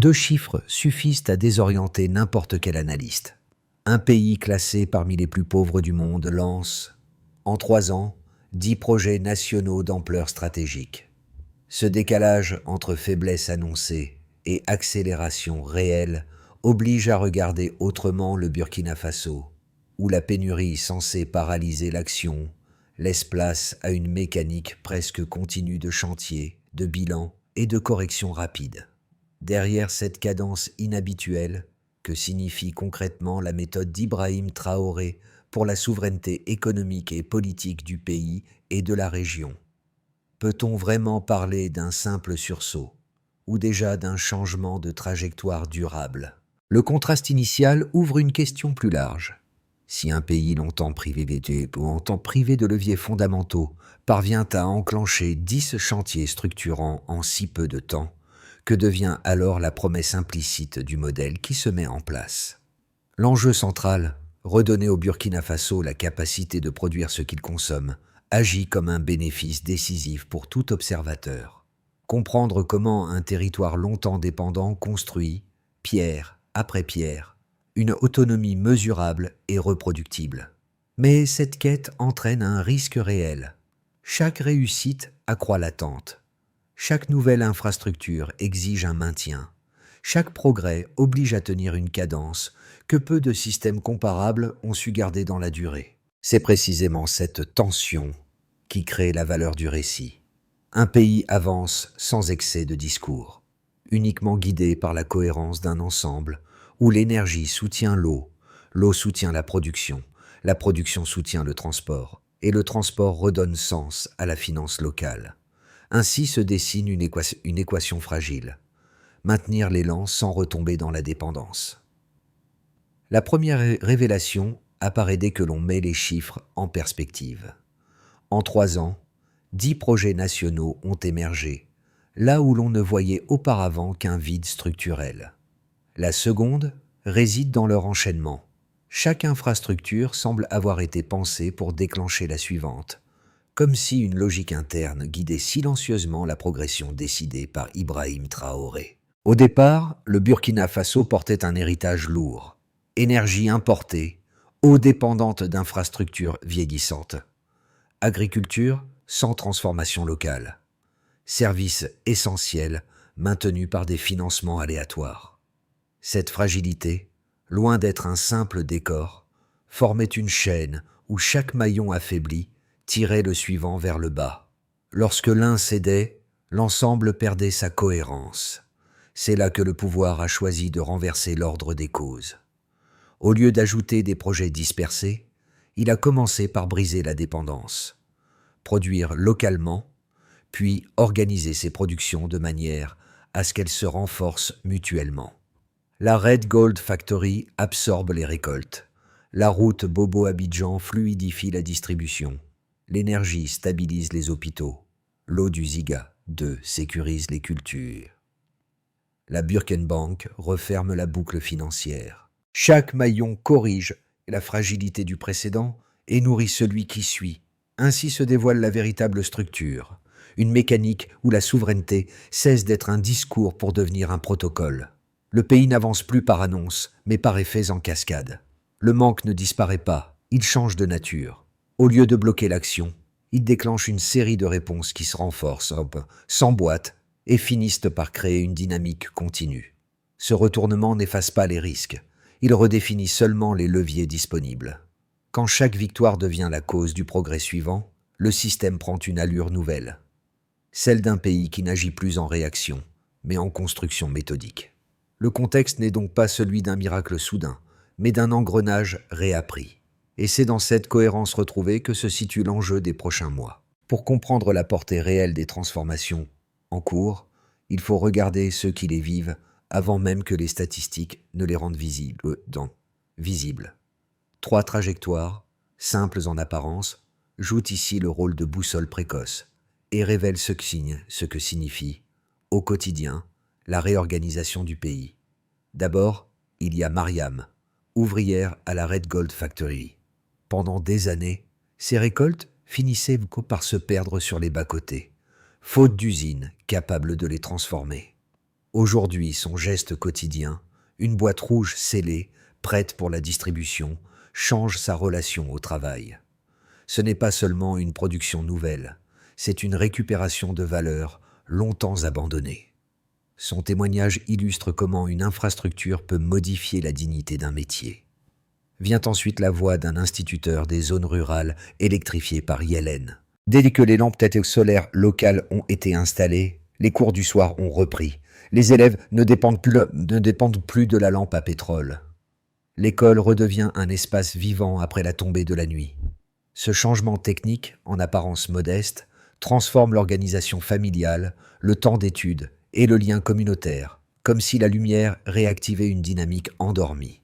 2 chiffres suffisent à désorienter n'importe quel analyste. Un pays classé parmi les plus pauvres du monde lance, en 3 ans, 10 projets nationaux d'ampleur stratégique. Ce décalage entre faiblesse annoncée et accélération réelle oblige à regarder autrement le Burkina Faso, où la pénurie censée paralyser l'action laisse place à une mécanique presque continue de chantier, de bilan et de correction rapide. Derrière cette cadence inhabituelle, que signifie concrètement la méthode d'Ibrahim Traoré pour la souveraineté économique et politique du pays et de la région? Peut-on vraiment parler d'un simple sursaut, ou déjà d'un changement de trajectoire durable? Le contraste initial ouvre une question plus large. Si un pays longtemps privé de leviers fondamentaux parvient à enclencher 10 chantiers structurants en si peu de temps, que devient alors la promesse implicite du modèle qui se met en place? L'enjeu central, redonner au Burkina Faso la capacité de produire ce qu'il consomme, agit comme un bénéfice décisif pour tout observateur. Comprendre comment un territoire longtemps dépendant construit, pierre après pierre, une autonomie mesurable et reproductible. Mais cette quête entraîne un risque réel. Chaque réussite accroît l'attente. Chaque nouvelle infrastructure exige un maintien. Chaque progrès oblige à tenir une cadence que peu de systèmes comparables ont su garder dans la durée. C'est précisément cette tension qui crée la valeur du récit. Un pays avance sans excès de discours, uniquement guidé par la cohérence d'un ensemble où l'énergie soutient l'eau, l'eau soutient la production soutient le transport, et le transport redonne sens à la finance locale. Ainsi se dessine une équation fragile. Maintenir l'élan sans retomber dans la dépendance. La première révélation apparaît dès que l'on met les chiffres en perspective. En 3 ans, 10 projets nationaux ont émergé, là où l'on ne voyait auparavant qu'un vide structurel. La seconde réside dans leur enchaînement. Chaque infrastructure semble avoir été pensée pour déclencher la suivante, comme si une logique interne guidait silencieusement la progression décidée par Ibrahim Traoré. Au départ, le Burkina Faso portait un héritage lourd. Énergie importée, eau dépendante d'infrastructures vieillissantes. Agriculture sans transformation locale. Services essentiels maintenus par des financements aléatoires. Cette fragilité, loin d'être un simple décor, formait une chaîne où chaque maillon affaibli tirait le suivant vers le bas. Lorsque l'un cédait, l'ensemble perdait sa cohérence. C'est là que le pouvoir a choisi de renverser l'ordre des causes. Au lieu d'ajouter des projets dispersés, il a commencé par briser la dépendance, produire localement, puis organiser ses productions de manière à ce qu'elles se renforcent mutuellement. La Red Gold Factory absorbe les récoltes. La route Bobo-Abidjan fluidifie la distribution. L'énergie stabilise les hôpitaux. L'eau du Ziga 2 sécurise les cultures. La Burkenbank referme la boucle financière. Chaque maillon corrige la fragilité du précédent et nourrit celui qui suit. Ainsi se dévoile la véritable structure, une mécanique où la souveraineté cesse d'être un discours pour devenir un protocole. Le pays n'avance plus par annonce, mais par effets en cascade. Le manque ne disparaît pas, il change de nature. Au lieu de bloquer l'action, il déclenche une série de réponses qui se renforcent, s'emboîtent et finissent par créer une dynamique continue. Ce retournement n'efface pas les risques, il redéfinit seulement les leviers disponibles. Quand chaque victoire devient la cause du progrès suivant, le système prend une allure nouvelle, celle d'un pays qui n'agit plus en réaction, mais en construction méthodique. Le contexte n'est donc pas celui d'un miracle soudain, mais d'un engrenage réappris. Et c'est dans cette cohérence retrouvée que se situe l'enjeu des prochains mois. Pour comprendre la portée réelle des transformations en cours, il faut regarder ceux qui les vivent avant même que les statistiques ne les rendent visibles. 3 trajectoires, simples en apparence, jouent ici le rôle de boussole précoce et révèlent ce que signifie, au quotidien, la réorganisation du pays. D'abord, il y a Mariam, ouvrière à la Red Gold Factory. Pendant des années, ses récoltes finissaient par se perdre sur les bas-côtés, faute d'usines capables de les transformer. Aujourd'hui, son geste quotidien, une boîte rouge scellée, prête pour la distribution, change sa relation au travail. Ce n'est pas seulement une production nouvelle, c'est une récupération de valeurs longtemps abandonnées. Son témoignage illustre comment une infrastructure peut modifier la dignité d'un métier. Vient ensuite la voix d'un instituteur des zones rurales électrifiées par Yellen. Dès que les lampes solaires locales ont été installées, les cours du soir ont repris. Les élèves ne dépendent plus de la lampe à pétrole. L'école redevient un espace vivant après la tombée de la nuit. Ce changement technique, en apparence modeste, transforme l'organisation familiale, le temps d'étude et le lien communautaire, comme si la lumière réactivait une dynamique endormie.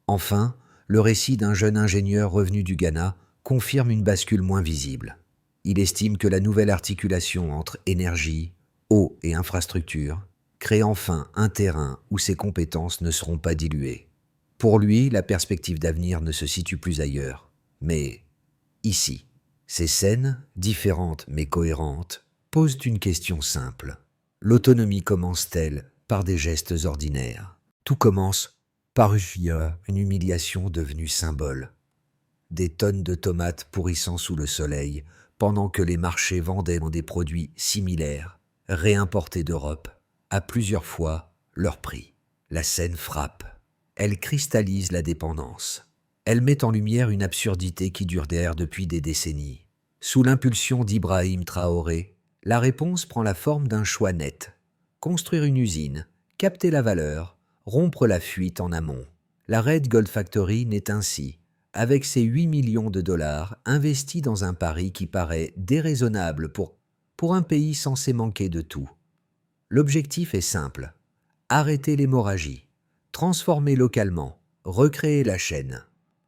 Enfin, le récit d'un jeune ingénieur revenu du Ghana confirme une bascule moins visible. Il estime que la nouvelle articulation entre énergie, eau et infrastructure crée enfin un terrain où ses compétences ne seront pas diluées. Pour lui, la perspective d'avenir ne se situe plus ailleurs, mais ici. Ces scènes, différentes mais cohérentes, posent une question simple. L'autonomie commence-t-elle par des gestes ordinaires? Tout commence par une humiliation devenue symbole. Des tonnes de tomates pourrissant sous le soleil, pendant que les marchés vendaient des produits similaires, réimportés d'Europe, à plusieurs fois leur prix. La scène frappe. Elle cristallise la dépendance. Elle met en lumière une absurdité qui dure depuis des décennies. Sous l'impulsion d'Ibrahim Traoré, la réponse prend la forme d'un choix net. Construire une usine, capter la valeur, rompre la fuite en amont. La Red Gold Factory naît ainsi, avec ses 8 millions de dollars investis dans un pari qui paraît déraisonnable pour un pays censé manquer de tout. L'objectif est simple, arrêter l'hémorragie, transformer localement, recréer la chaîne.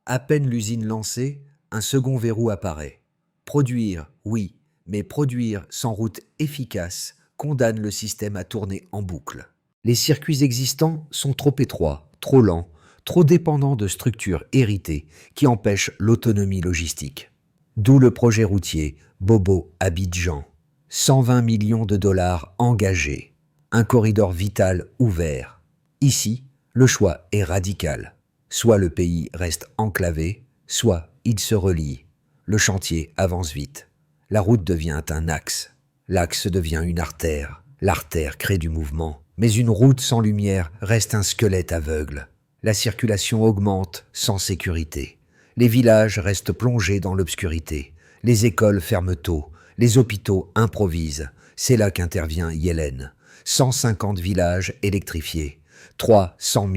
À peine l'usine lancée, un second verrou apparaît. Produire, oui, mais produire sans route efficace condamne le système à tourner en boucle. Les circuits existants sont trop étroits, trop lents, trop dépendants de structures héritées qui empêchent l'autonomie logistique. D'où le projet routier Bobo-Abidjan. 120 millions de dollars engagés. Un corridor vital ouvert. Ici, le choix est radical. Soit le pays reste enclavé, soit il se relie. Le chantier avance vite. La route devient un axe. L'axe devient une artère. L'artère crée du mouvement. Mais une route sans lumière reste un squelette aveugle. La circulation augmente sans sécurité. Les villages restent plongés dans l'obscurité. Les écoles ferment tôt. Les hôpitaux improvisent. C'est là qu'intervient Yellen. 150 villages électrifiés. 300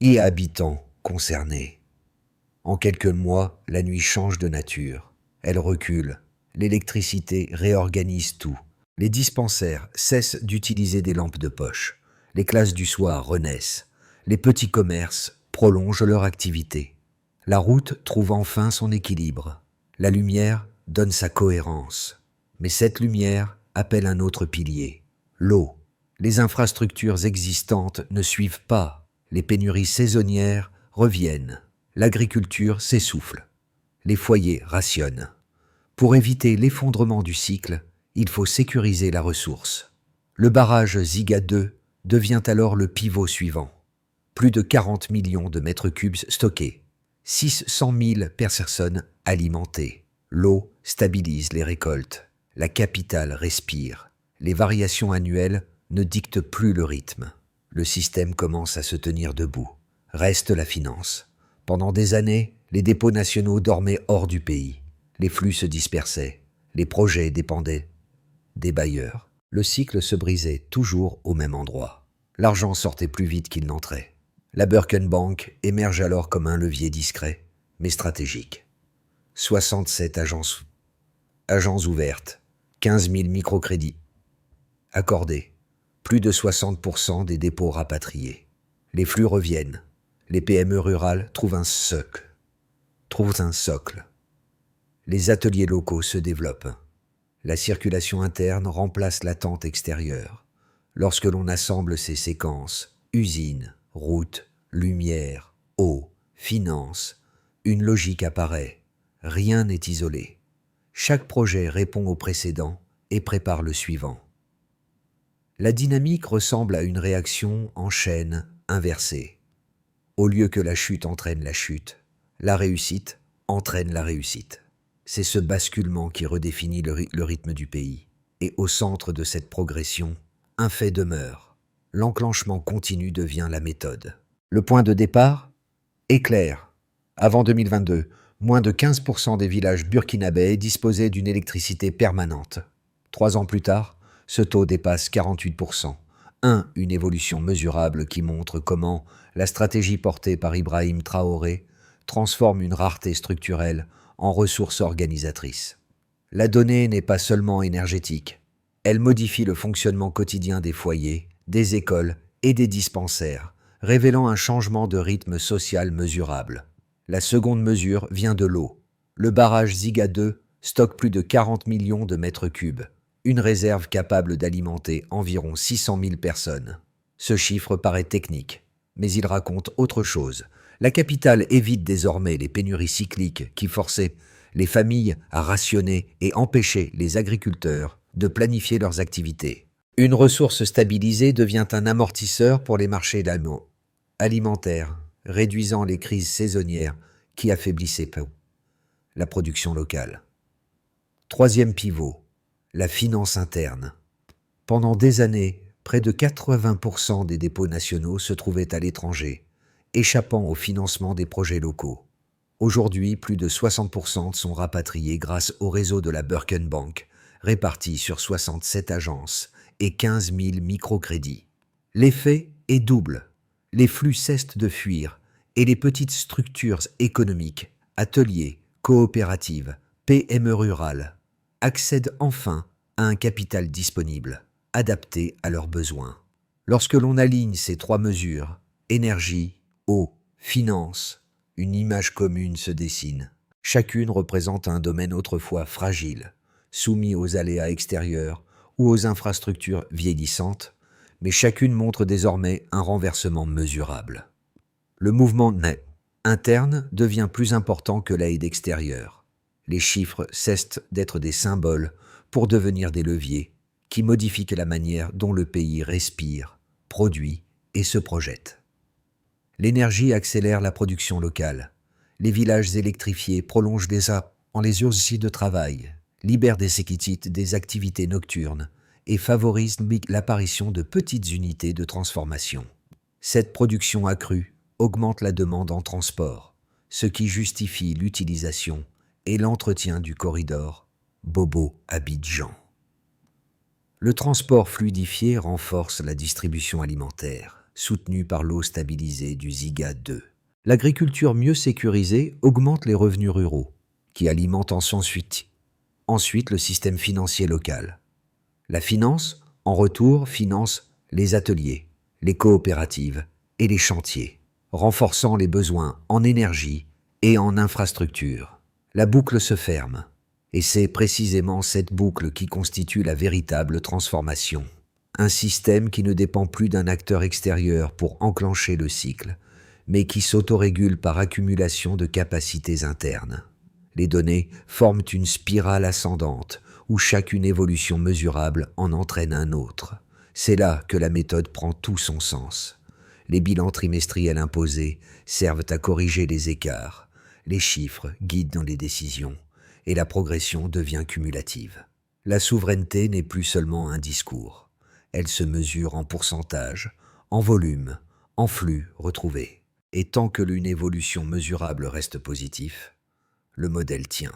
000 habitants concernés. En quelques mois, la nuit change de nature. Elle recule. L'électricité réorganise tout. Les dispensaires cessent d'utiliser des lampes de poche. Les classes du soir renaissent. Les petits commerces prolongent leur activité. La route trouve enfin son équilibre. La lumière donne sa cohérence. Mais cette lumière appelle un autre pilier, l'eau. Les infrastructures existantes ne suivent pas. Les pénuries saisonnières reviennent. L'agriculture s'essouffle. Les foyers rationnent. Pour éviter l'effondrement du cycle, il faut sécuriser la ressource. Le barrage Ziga 2 devient alors le pivot suivant. Plus de 40 millions de mètres cubes stockés. 600 000 personnes alimentées. L'eau stabilise les récoltes. La capitale respire. Les variations annuelles ne dictent plus le rythme. Le système commence à se tenir debout. Reste la finance. Pendant des années, les dépôts nationaux dormaient hors du pays. Les flux se dispersaient. Les projets dépendaient des bailleurs. Le cycle se brisait toujours au même endroit. L'argent sortait plus vite qu'il n'entrait. La Birken Bank émerge alors comme un levier discret, mais stratégique. 67 agences ouvertes, 15 000 microcrédits accordés, plus de 60% des dépôts rapatriés. Les flux reviennent. Les PME rurales trouvent un socle. Les ateliers locaux se développent. La circulation interne remplace l'attente extérieure. Lorsque l'on assemble ces séquences, usines, routes, lumière, eau, finances, une logique apparaît. Rien n'est isolé. Chaque projet répond au précédent et prépare le suivant. La dynamique ressemble à une réaction en chaîne inversée. Au lieu que la chute entraîne la chute, la réussite entraîne la réussite. C'est ce basculement qui redéfinit le rythme du pays. Et au centre de cette progression, un fait demeure. L'enclenchement continu devient la méthode. Le point de départ est clair. Avant 2022, moins de 15% des villages burkinabés disposaient d'une électricité permanente. 3 ans plus tard, ce taux dépasse 48%. Une évolution mesurable qui montre comment la stratégie portée par Ibrahim Traoré transforme une rareté structurelle en ressource organisatrice. La donnée n'est pas seulement énergétique. Elle modifie le fonctionnement quotidien des foyers, des écoles et des dispensaires, révélant un changement de rythme social mesurable. La seconde mesure vient de l'eau. Le barrage Ziga 2 stocke plus de 40 millions de mètres cubes, une réserve capable d'alimenter environ 600 000 personnes. Ce chiffre paraît technique, mais il raconte autre chose. La capitale évite désormais les pénuries cycliques qui forçaient les familles à rationner et empêcher les agriculteurs de planifier leurs activités. Une ressource stabilisée devient un amortisseur pour les marchés alimentaires, réduisant les crises saisonnières qui affaiblissaient la production locale. Troisième pivot, la finance interne. Pendant des années, près de 80% des dépôts nationaux se trouvaient à l'étranger, échappant au financement des projets locaux. Aujourd'hui, plus de 60% sont rapatriés grâce au réseau de la Birkenbank, réparti sur 67 agences et 15 000 microcrédits. L'effet est double. Les flux cessent de fuir et les petites structures économiques, ateliers, coopératives, PME rurales, accèdent enfin à un capital disponible, adapté à leurs besoins. Lorsque l'on aligne ces 3 mesures, énergie, eau, finance, une image commune se dessine. Chacune représente un domaine autrefois fragile, soumis aux aléas extérieurs ou aux infrastructures vieillissantes, mais chacune montre désormais un renversement mesurable. Le mouvement interne devient plus important que l'aide extérieure. Les chiffres cessent d'être des symboles pour devenir des leviers qui modifient la manière dont le pays respire, produit et se projette. L'énergie accélère la production locale. Les villages électrifiés prolongent les heures de travail, libèrent des activités nocturnes et favorisent l'apparition de petites unités de transformation. Cette production accrue augmente la demande en transport, ce qui justifie l'utilisation et l'entretien du corridor Bobo-Abidjan. Le transport fluidifié renforce la distribution alimentaire, soutenue par l'eau stabilisée du Ziga 2. L'agriculture mieux sécurisée augmente les revenus ruraux, qui alimentent ensuite le système financier local. La finance, en retour, finance les ateliers, les coopératives et les chantiers, renforçant les besoins en énergie et en infrastructure. La boucle se ferme, et c'est précisément cette boucle qui constitue la véritable transformation. Un système qui ne dépend plus d'un acteur extérieur pour enclencher le cycle, mais qui s'autorégule par accumulation de capacités internes. Les données forment une spirale ascendante où chacune évolution mesurable en entraîne un autre. C'est là que la méthode prend tout son sens. Les bilans trimestriels imposés servent à corriger les écarts. Les chiffres guident dans les décisions et la progression devient cumulative. La souveraineté n'est plus seulement un discours. Elle se mesure en pourcentage, en volume, en flux retrouvé. Et tant que l'une évolution mesurable reste positive, le modèle tient.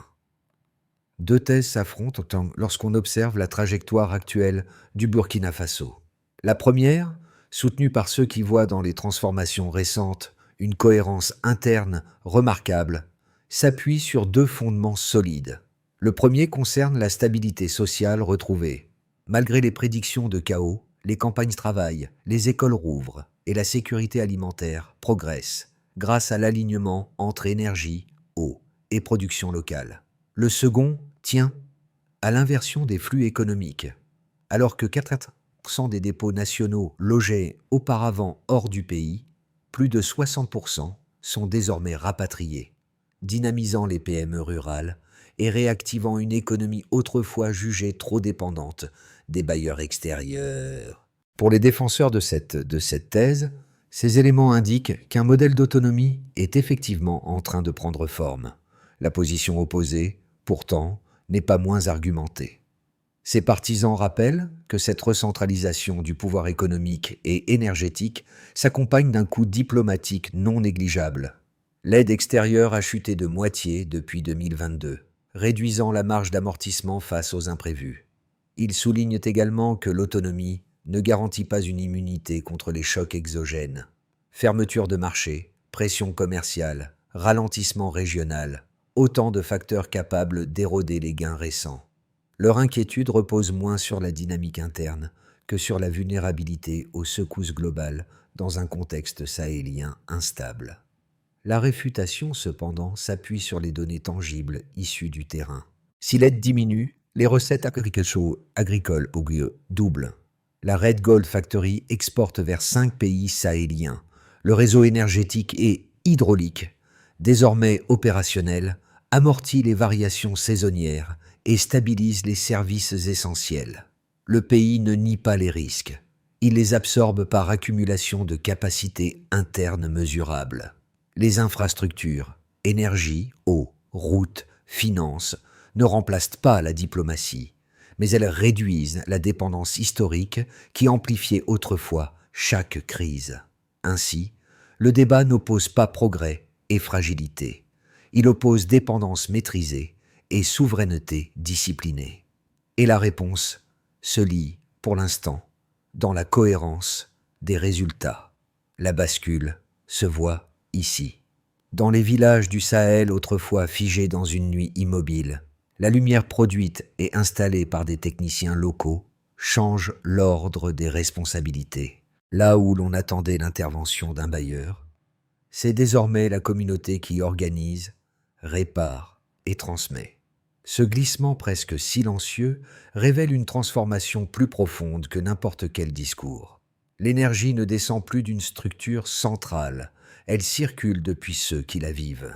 2 thèses s'affrontent lorsqu'on observe la trajectoire actuelle du Burkina Faso. La première, soutenue par ceux qui voient dans les transformations récentes une cohérence interne remarquable, s'appuie sur 2 fondements solides. Le premier concerne la stabilité sociale retrouvée. Malgré les prédictions de chaos, les campagnes travaillent, les écoles rouvrent et la sécurité alimentaire progresse grâce à l'alignement entre énergie, eau et production locale. Le second tient à l'inversion des flux économiques. Alors que 4% des dépôts nationaux logeaient auparavant hors du pays, plus de 60% sont désormais rapatriés, dynamisant les PME rurales et réactivant une économie autrefois jugée trop dépendante des bailleurs extérieurs. Pour les défenseurs de cette thèse, ces éléments indiquent qu'un modèle d'autonomie est effectivement en train de prendre forme. La position opposée, pourtant, n'est pas moins argumentée. Ces partisans rappellent que cette recentralisation du pouvoir économique et énergétique s'accompagne d'un coût diplomatique non négligeable. L'aide extérieure a chuté de moitié depuis 2022, réduisant la marge d'amortissement face aux imprévus. Ils soulignent également que l'autonomie ne garantit pas une immunité contre les chocs exogènes. Fermeture de marché, pression commerciale, ralentissement régional, autant de facteurs capables d'éroder les gains récents. Leur inquiétude repose moins sur la dynamique interne que sur la vulnérabilité aux secousses globales dans un contexte sahélien instable. La réfutation, cependant, s'appuie sur les données tangibles issues du terrain. Si l'aide diminue, les recettes agricoles doublent. La Red Gold Factory exporte vers 5 pays sahéliens. Le réseau énergétique et hydraulique, désormais opérationnel, amortit les variations saisonnières et stabilise les services essentiels. Le pays ne nie pas les risques. Il les absorbe par accumulation de capacités internes mesurables. Les infrastructures, énergie, eau, routes, finances, ne remplacent pas la diplomatie, mais elles réduisent la dépendance historique qui amplifiait autrefois chaque crise. Ainsi, le débat n'oppose pas progrès et fragilité. Il oppose dépendance maîtrisée et souveraineté disciplinée. Et la réponse se lie, pour l'instant, dans la cohérence des résultats. La bascule se voit ici. Dans les villages du Sahel autrefois figés dans une nuit immobile, la lumière produite et installée par des techniciens locaux change l'ordre des responsabilités. Là où l'on attendait l'intervention d'un bailleur, c'est désormais la communauté qui organise, répare et transmet. Ce glissement presque silencieux révèle une transformation plus profonde que n'importe quel discours. L'énergie ne descend plus d'une structure centrale, elle circule depuis ceux qui la vivent.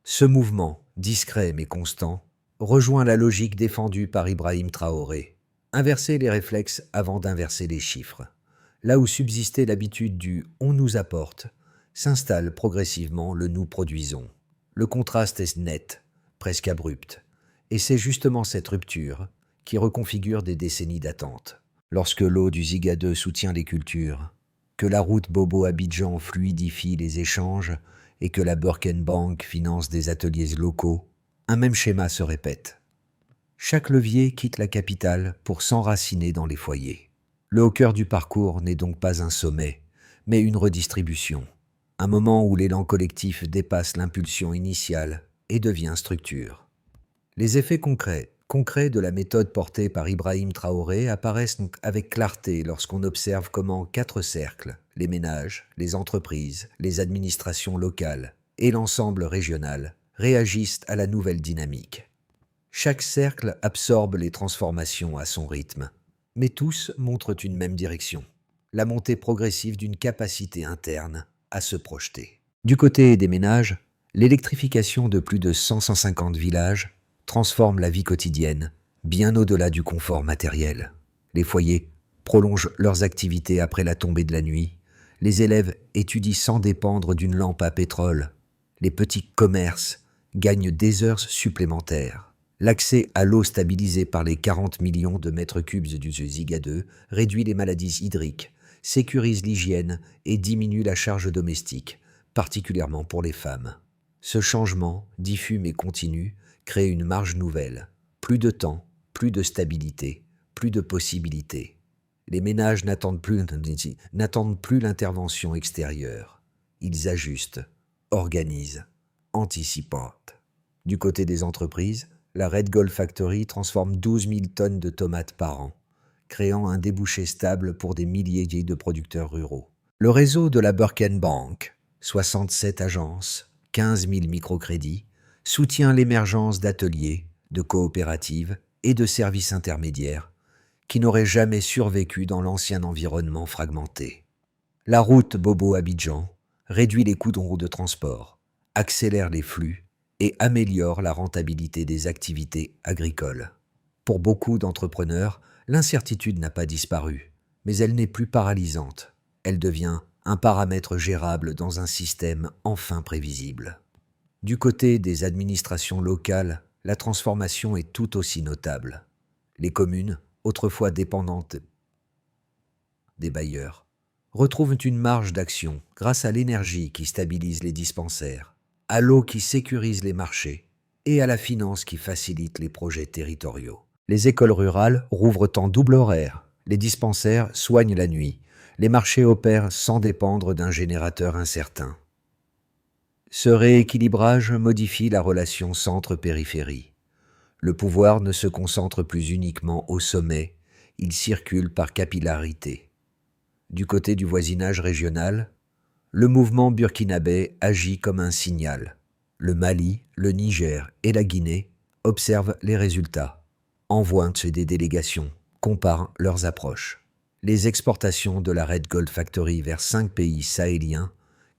Ce mouvement, discret mais constant, rejoint la logique défendue par Ibrahim Traoré. Inverser les réflexes avant d'inverser les chiffres. Là où subsistait l'habitude du « on nous apporte », s'installe progressivement le « nous produisons ». Le contraste est net, presque abrupt, et c'est justement cette rupture qui reconfigure des décennies d'attente. Lorsque l'eau du Ziga 2 soutient les cultures, que la route Bobo-Abidjan fluidifie les échanges et que la Birken Bank finance des ateliers locaux, un même schéma se répète. Chaque levier quitte la capitale pour s'enraciner dans les foyers. Le haut cœur du parcours n'est donc pas un sommet, mais une redistribution, un moment où l'élan collectif dépasse l'impulsion initiale et devient structure. Les effets concrets de la méthode portée par Ibrahim Traoré apparaissent donc avec clarté lorsqu'on observe comment 4 cercles, les ménages, les entreprises, les administrations locales et l'ensemble régional, réagissent à la nouvelle dynamique. Chaque cercle absorbe les transformations à son rythme, mais tous montrent une même direction, la montée progressive d'une capacité interne à se projeter. Du côté des ménages, l'électrification de plus de 150 villages transforme la vie quotidienne, bien au-delà du confort matériel. Les foyers prolongent leurs activités après la tombée de la nuit, les élèves étudient sans dépendre d'une lampe à pétrole, les petits commerces gagnent des heures supplémentaires. L'accès à l'eau stabilisée par les 40 millions de mètres cubes du Ziga 2 réduit les maladies hydriques, sécurise l'hygiène et diminue la charge domestique, particulièrement pour les femmes. Ce changement, diffus mais continu, crée une marge nouvelle. Plus de temps, plus de stabilité, plus de possibilités. Les ménages n'attendent plus l'intervention extérieure. Ils ajustent, organisent, anticipent. Du côté des entreprises, la Red Gold Factory transforme 12 000 tonnes de tomates par an, créant un débouché stable pour des milliers de producteurs ruraux. Le réseau de la Birken Bank, 67 agences, 15 000 microcrédits, soutient l'émergence d'ateliers, de coopératives et de services intermédiaires qui n'auraient jamais survécu dans l'ancien environnement fragmenté. La route Bobo-Abidjan réduit les coûts de transport, accélère les flux et améliore la rentabilité des activités agricoles. Pour beaucoup d'entrepreneurs, l'incertitude n'a pas disparu, Mais elle n'est plus paralysante. Elle devient un paramètre gérable dans un système enfin prévisible. Du côté des administrations locales, la transformation est tout aussi notable. Les communes, autrefois dépendantes des bailleurs, retrouvent une marge d'action grâce à l'énergie qui stabilise les dispensaires, à l'eau qui sécurise les marchés et à la finance qui facilite les projets territoriaux. Les écoles rurales rouvrent en double horaire, les dispensaires soignent la nuit, les marchés opèrent sans dépendre d'un générateur incertain. Ce rééquilibrage modifie la relation centre-périphérie. Le pouvoir ne se concentre plus uniquement au sommet, il circule par capillarité. Du côté du voisinage régional, le mouvement burkinabé agit comme un signal. Le Mali, le Niger et la Guinée observent les résultats, envoient des délégations, comparent leurs approches. Les exportations de la Red Gold Factory vers 5 pays sahéliens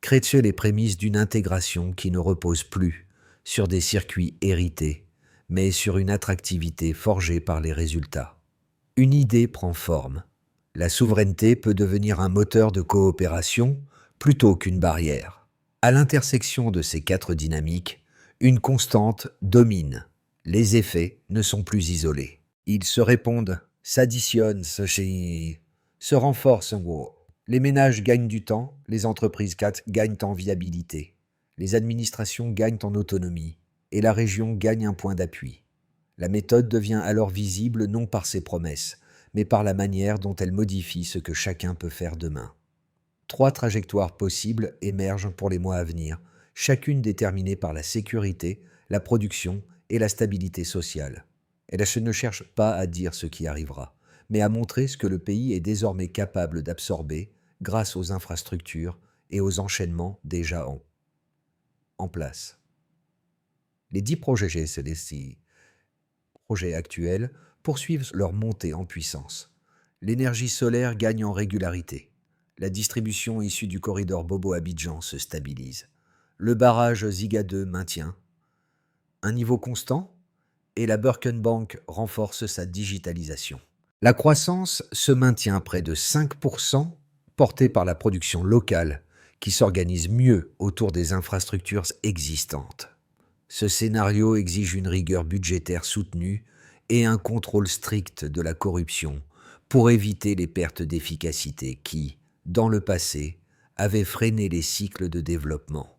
créent les prémices d'une intégration qui ne repose plus sur des circuits hérités, mais sur une attractivité forgée par les résultats. Une idée prend forme. La souveraineté peut devenir un moteur de coopération plutôt qu'une barrière. À l'intersection de ces 4 dynamiques, une constante domine. Les effets ne sont plus isolés. Ils se répondent, s'additionnent, se renforcent. Les ménages gagnent du temps, les entreprises gagnent en viabilité, les administrations gagnent en autonomie et la région gagne un point d'appui. La méthode devient alors visible non par ses promesses, mais par la manière dont elle modifie ce que chacun peut faire demain. 3 trajectoires possibles émergent pour les mois à venir, chacune déterminée par la sécurité, la production et la stabilité sociale. Elle ne cherche pas à dire ce qui arrivera, mais à montrer ce que le pays est désormais capable d'absorber grâce aux infrastructures et aux enchaînements déjà en place. Les 10 projets actuels poursuivent leur montée en puissance. L'énergie solaire gagne en régularité. La distribution issue du corridor Bobo-Abidjan se stabilise. Le barrage Ziga 2 maintient un niveau constant et la Birkenbank renforce sa digitalisation. La croissance se maintient près de 5%, portée par la production locale qui s'organise mieux autour des infrastructures existantes. Ce scénario exige une rigueur budgétaire soutenue et un contrôle strict de la corruption pour éviter les pertes d'efficacité qui, dans le passé, avaient freiné les cycles de développement.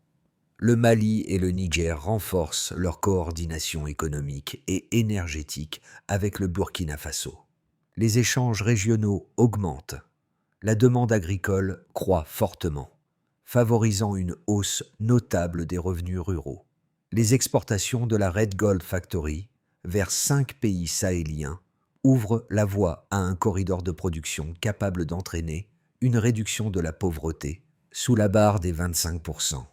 Le Mali et le Niger renforcent leur coordination économique et énergétique avec le Burkina Faso. Les échanges régionaux augmentent. La demande agricole croît fortement, favorisant une hausse notable des revenus ruraux. Les exportations de la Red Gold Factory vers 5 pays sahéliens ouvrent la voie à un corridor de production capable d'entraîner une réduction de la pauvreté sous la barre des 25%.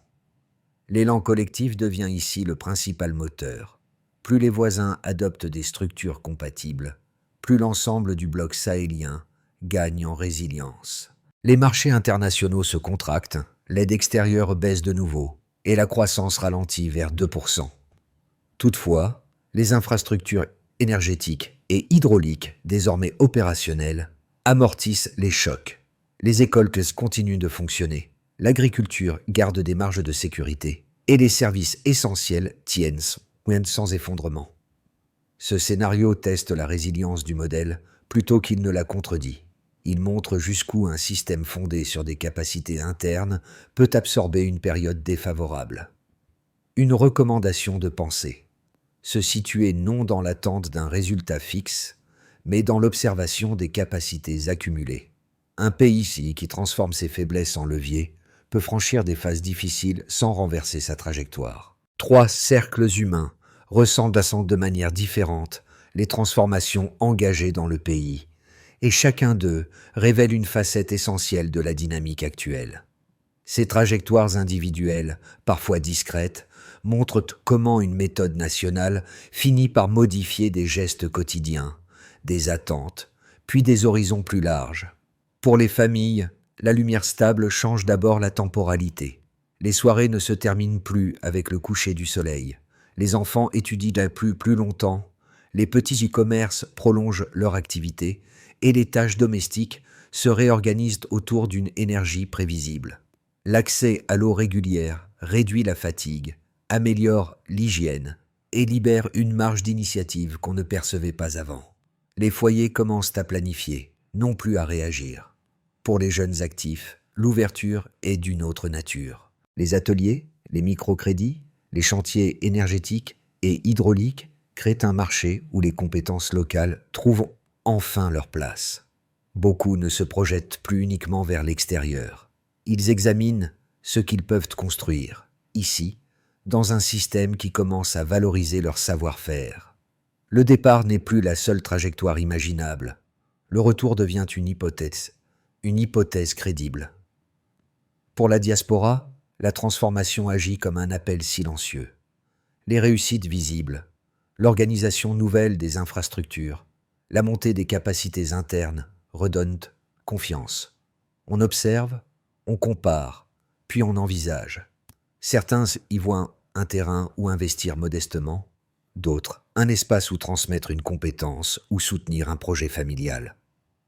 L'élan collectif devient ici le principal moteur. Plus les voisins adoptent des structures compatibles, plus l'ensemble du bloc sahélien gagne en résilience. Les marchés internationaux se contractent, l'aide extérieure baisse de nouveau, et la croissance ralentit vers 2%. Toutefois, les infrastructures énergétiques et hydrauliques, désormais opérationnelles, amortissent les chocs. Les écoles continuent de fonctionner, l'agriculture garde des marges de sécurité, et les services essentiels tiennent sans effondrement. Ce scénario teste la résilience du modèle plutôt qu'il ne la contredit. Il montre jusqu'où un système fondé sur des capacités internes peut absorber une période défavorable. Une recommandation de pensée. Se situer non dans l'attente d'un résultat fixe, mais dans l'observation des capacités accumulées. Un pays qui transforme ses faiblesses en levier peut franchir des phases difficiles sans renverser sa trajectoire. 3 cercles humains ressentent de manière différente les transformations engagées dans le pays, et chacun d'eux révèle une facette essentielle de la dynamique actuelle. Ces trajectoires individuelles, parfois discrètes, montrent comment une méthode nationale finit par modifier des gestes quotidiens, des attentes, puis des horizons plus larges. Pour les familles, la lumière stable change d'abord la temporalité. Les soirées ne se terminent plus avec le coucher du soleil. Les enfants étudient plus longtemps, les petits e-commerces prolongent leur activité et les tâches domestiques se réorganisent autour d'une énergie prévisible. L'accès à l'eau régulière réduit la fatigue, améliore l'hygiène et libère une marge d'initiative qu'on ne percevait pas avant. Les foyers commencent à planifier, non plus à réagir. Pour les jeunes actifs, l'ouverture est d'une autre nature. Les ateliers, les microcrédits, les chantiers énergétiques et hydrauliques créent un marché où les compétences locales trouvent enfin leur place. Beaucoup ne se projettent plus uniquement vers l'extérieur. Ils examinent ce qu'ils peuvent construire, ici, dans un système qui commence à valoriser leur savoir-faire. Le départ n'est plus la seule trajectoire imaginable. Le retour devient une hypothèse crédible. Pour la diaspora, la transformation agit comme un appel silencieux. Les réussites visibles, l'organisation nouvelle des infrastructures, la montée des capacités internes redonnent confiance. On observe, on compare, puis on envisage. Certains y voient un terrain où investir modestement, d'autres un espace où transmettre une compétence ou soutenir un projet familial.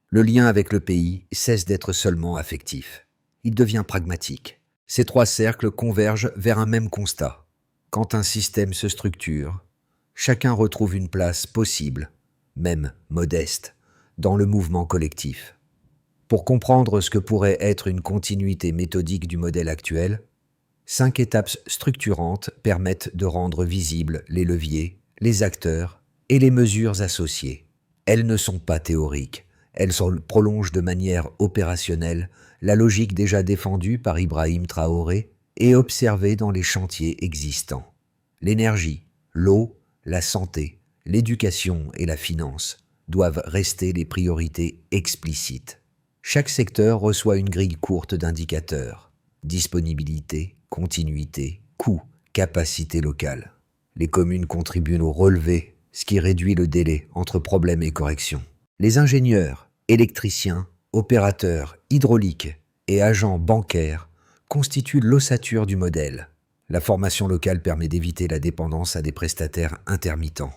Le lien avec le pays cesse d'être seulement affectif. Il devient pragmatique. Ces trois cercles convergent vers un même constat. Quand un système se structure, chacun retrouve une place possible, même modeste, dans le mouvement collectif. Pour comprendre ce que pourrait être une continuité méthodique du modèle actuel, 5 étapes structurantes permettent de rendre visibles les leviers, les acteurs et les mesures associées. Elles ne sont pas théoriques, elles prolongent de manière opérationnelle la logique déjà défendue par Ibrahim Traoré et observée dans les chantiers existants. L'énergie, l'eau, la santé, l'éducation et la finance doivent rester les priorités explicites. Chaque secteur reçoit une grille courte d'indicateurs: disponibilité, continuité, coût, capacité locale. Les communes contribuent au relevé, ce qui réduit le délai entre problème et correction. Les ingénieurs, électriciens, opérateurs hydrauliques et agents bancaires constituent l'ossature du modèle. La formation locale permet d'éviter la dépendance à des prestataires intermittents.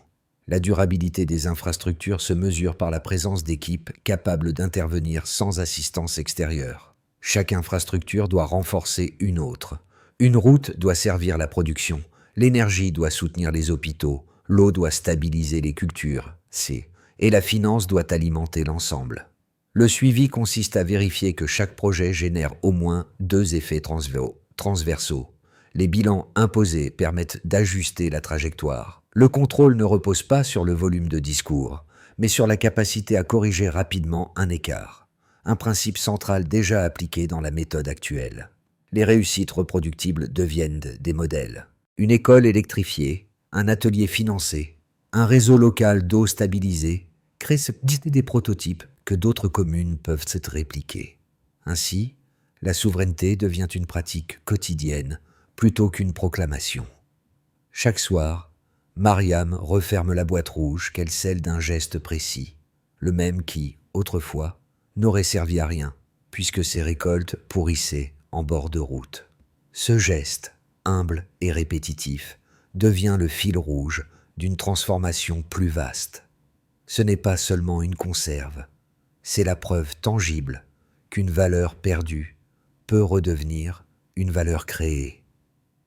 La durabilité des infrastructures se mesure par la présence d'équipes capables d'intervenir sans assistance extérieure. Chaque infrastructure doit renforcer une autre. Une route doit servir la production, l'énergie doit soutenir les hôpitaux, l'eau doit stabiliser les cultures, et la finance doit alimenter l'ensemble. Le suivi consiste à vérifier que chaque projet génère au moins 2 effets transversaux. Les bilans imposés permettent d'ajuster la trajectoire. Le contrôle ne repose pas sur le volume de discours, mais sur la capacité à corriger rapidement un écart. Un principe central déjà appliqué dans la méthode actuelle. Les réussites reproductibles deviennent des modèles. Une école électrifiée, un atelier financé, un réseau local d'eau stabilisé créent des prototypes que d'autres communes peuvent se répliquer. Ainsi, la souveraineté devient une pratique quotidienne plutôt qu'une proclamation. Chaque soir, Mariam referme la boîte rouge qu'elle scelle d'un geste précis, le même qui, autrefois, n'aurait servi à rien, puisque ses récoltes pourrissaient en bord de route. Ce geste, humble et répétitif, devient le fil rouge d'une transformation plus vaste. Ce n'est pas seulement une conserve, c'est la preuve tangible qu'une valeur perdue peut redevenir une valeur créée.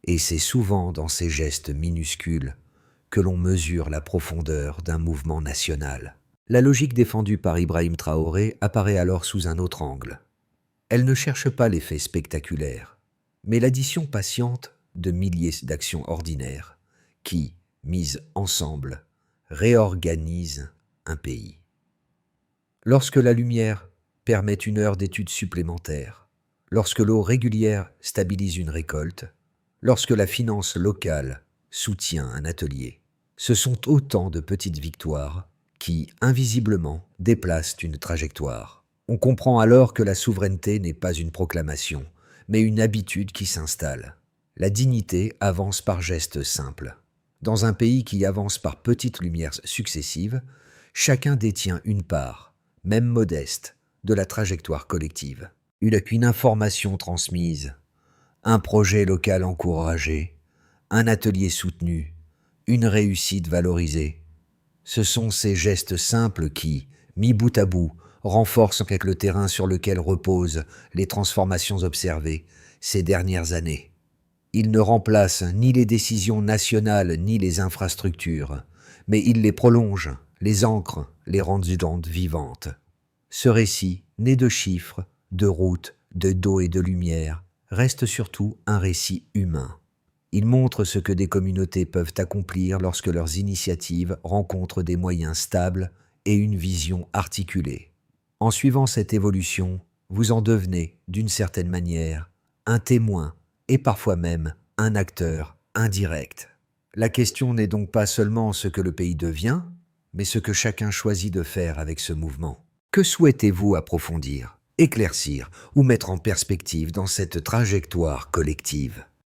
Et c'est souvent dans ces gestes minuscules que l'on mesure la profondeur d'un mouvement national. La logique défendue par Ibrahim Traoré apparaît alors sous un autre angle. Elle ne cherche pas l'effet spectaculaire, mais l'addition patiente de milliers d'actions ordinaires qui, mises ensemble, réorganisent un pays. Lorsque la lumière permet une heure d'études supplémentaires, lorsque l'eau régulière stabilise une récolte, lorsque la finance locale soutient un atelier, ce sont autant de petites victoires qui, invisiblement, déplacent une trajectoire. On comprend alors que la souveraineté n'est pas une proclamation, mais une habitude qui s'installe. La dignité avance par gestes simples. Dans un pays qui avance par petites lumières successives, chacun détient une part, même modeste, de la trajectoire collective. Une information transmise, un projet local encouragé, un atelier soutenu, une réussite valorisée. Ce sont ces gestes simples qui, mis bout à bout, renforce avec le terrain sur lequel reposent les transformations observées ces dernières années. Il ne remplace ni les décisions nationales ni les infrastructures, mais il les prolonge, les ancre, les rend vivantes. Ce récit, né de chiffres, de routes, de d'eau et de lumière, reste surtout un récit humain. Il montre ce que des communautés peuvent accomplir lorsque leurs initiatives rencontrent des moyens stables et une vision articulée. En suivant cette évolution, vous en devenez, d'une certaine manière, un témoin et parfois même un acteur indirect. La question n'est donc pas seulement ce que le pays devient, mais ce que chacun choisit de faire avec ce mouvement. Que souhaitez-vous approfondir, éclaircir ou mettre en perspective dans cette trajectoire collective ?